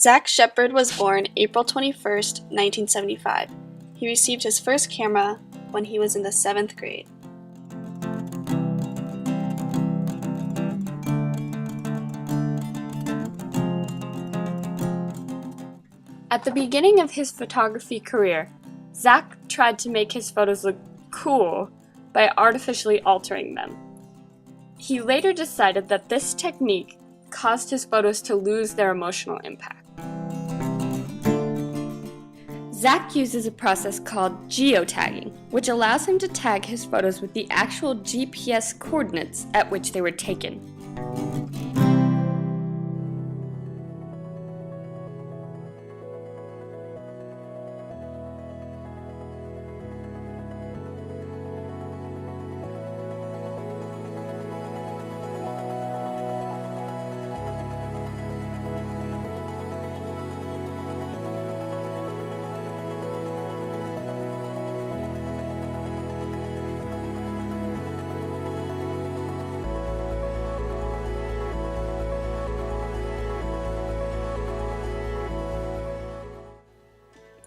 Zack Shepard was born April 21st, 1975. He received his first camera when he was in the 7th grade. At the beginning of his photography career, Zack tried to make his photos look cool by artificially altering them. He later decided that this technique caused his photos to lose their emotional impact. Zack uses a process called geotagging, which allows him to tag his photos with the actual GPS coordinates at which they were taken.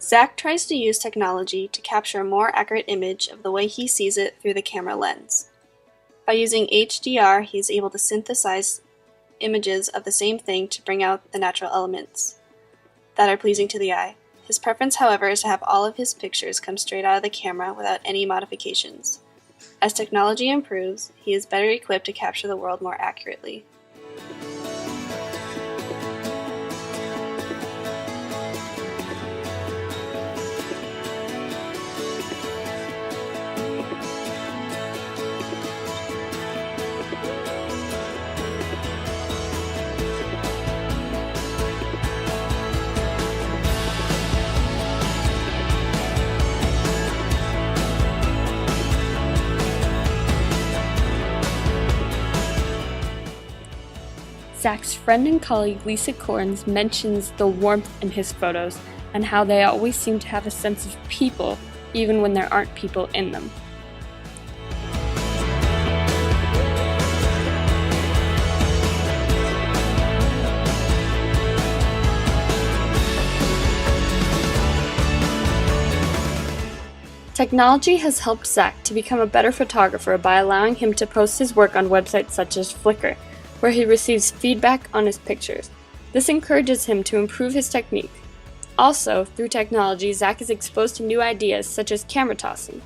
Zack tries to use technology to capture a more accurate image of the way he sees it through the camera lens. By using HDR, he is able to synthesize images of the same thing to bring out the natural elements that are pleasing to the eye. His preference, however, is to have all of his pictures come straight out of the camera without any modifications. As technology improves, he is better equipped to capture the world more accurately. Zack's friend and colleague Lisa Corns mentions the warmth in his photos and how they always seem to have a sense of people, even when there aren't people in them. Technology has helped Zack to become a better photographer by allowing him to post his work on websites such as Flickr, where he receives feedback on his pictures. This encourages him to improve his technique. Also, through technology, Zack is exposed to new ideas such as camera tossing.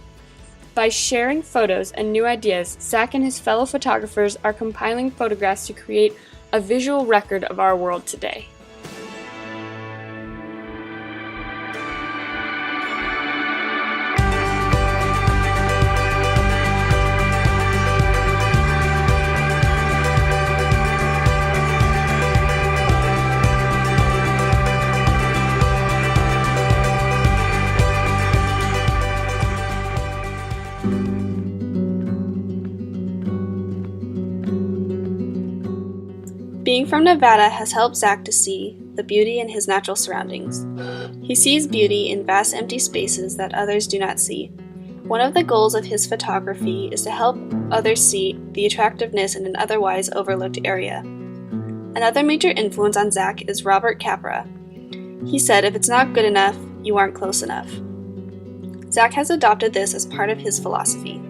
By sharing photos and new ideas, Zack and his fellow photographers are compiling photographs to create a visual record of our world today. Being from Nevada has helped Zack to see the beauty in his natural surroundings. He sees beauty in vast empty spaces that others do not see. One of the goals of his photography is to help others see the attractiveness in an otherwise overlooked area. Another major influence on Zack is Robert Capra. He said, "If it's not good enough, you aren't close enough." Zack has adopted this as part of his philosophy.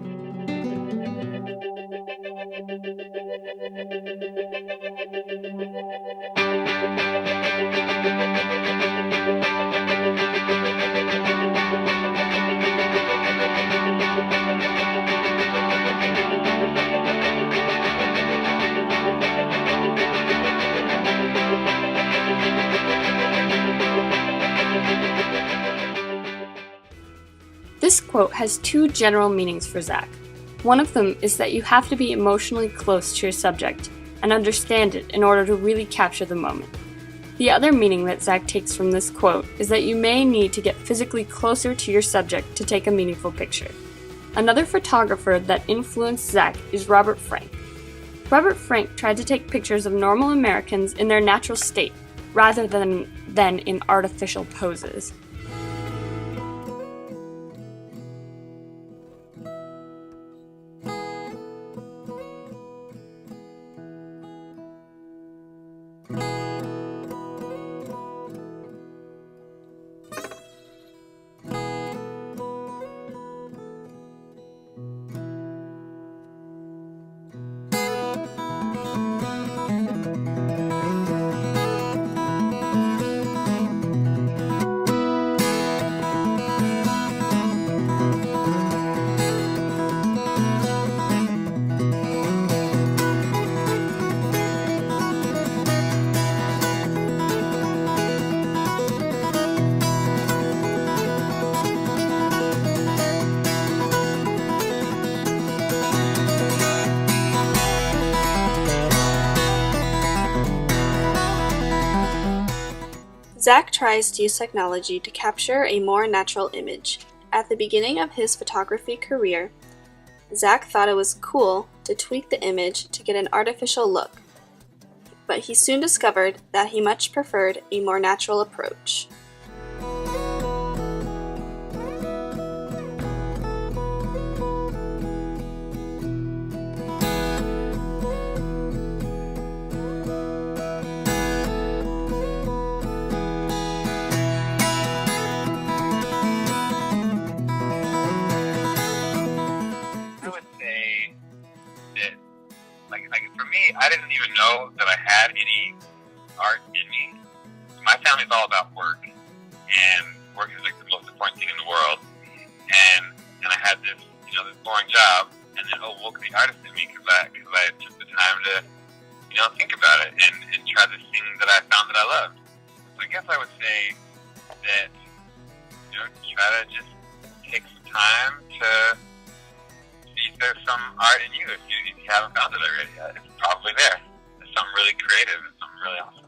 This quote has two general meanings for Zack. One of them is that you have to be emotionally close to your subject and understand it in order to really capture the moment. The other meaning that Zack takes from this quote is that you may need to get physically closer to your subject to take a meaningful picture. Another photographer that influenced Zack is Robert Frank. Robert Frank tried to take pictures of normal Americans in their natural state, rather than in artificial poses. Zack tries to use technology to capture a more natural image. At the beginning of his photography career, Zack thought it was cool to tweak the image to get an artificial look, but he soon discovered that he much preferred a more natural approach. For me, I didn't even know that I had any art in me. My family's all about work, and work is like the most important thing in the world. And I had this, this boring job, and then woke the artist in me because I took the time to, think about it and try this thing that I found that I loved. So I guess I would say that, try to just take some time to see if there's some art in you if you haven't found it already. It's probably there. It's something really creative. It's something really awesome.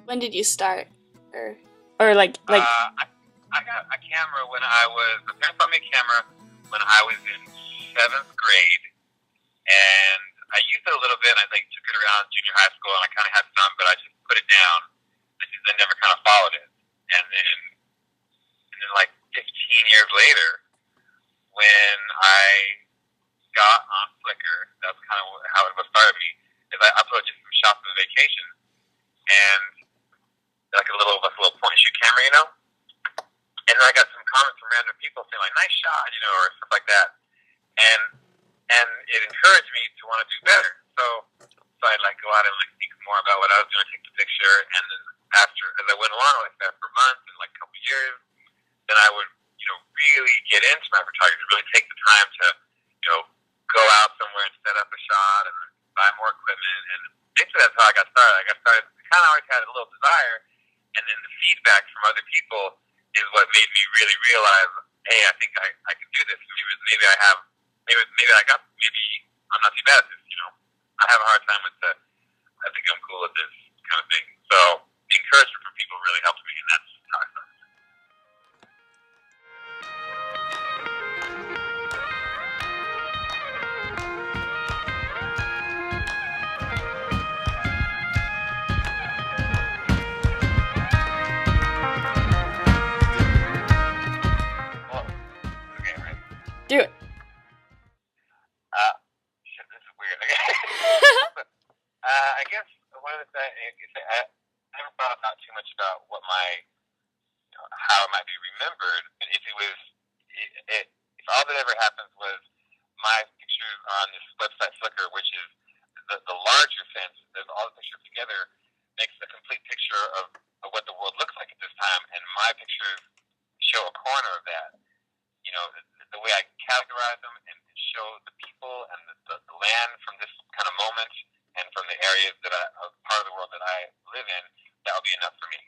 When did you start? Or like I got a camera when my parents bought me a camera when I was in 7th grade, and I used it a little bit, and I took it around junior high school, and I kind of had some, but I just put it down. I never kind of followed it. And then like 15 years later, when I got on Flickr, that's kind of how it started me, is I uploaded just some shots of the vacation, and like a little point and shoot camera, and then I got some comments from random people saying like, nice shot, or stuff like that, and it encouraged me to want to do better. So I'd go out and think more about what I was going to take the picture, and then as I went along like that for months and a couple years, then I would really get into my photography, really take the time to go out somewhere and set up a shot and buy more equipment, and basically that's how I got started. Kind of always had a little desire, and then the feedback from other people is what made me really realize, hey, I think I can do this. Maybe I'm not too bad at this. I have a hard time with I think I'm cool at this kind of thing. So the encouragement from people really helped me, and that's how I started. do it. Shit, this is weird. I guess one of the things I never thought about too much about what how it might be remembered. And if if all that ever happens was my pictures on this website Flickr, which is the larger sense, there's all the pictures together, makes a complete picture of what the world looks like at this time, and my pictures show a corner of that. The way I categorize them and show the people and the land from this kind of moment and from the areas part of the world that I live in, that would be enough for me.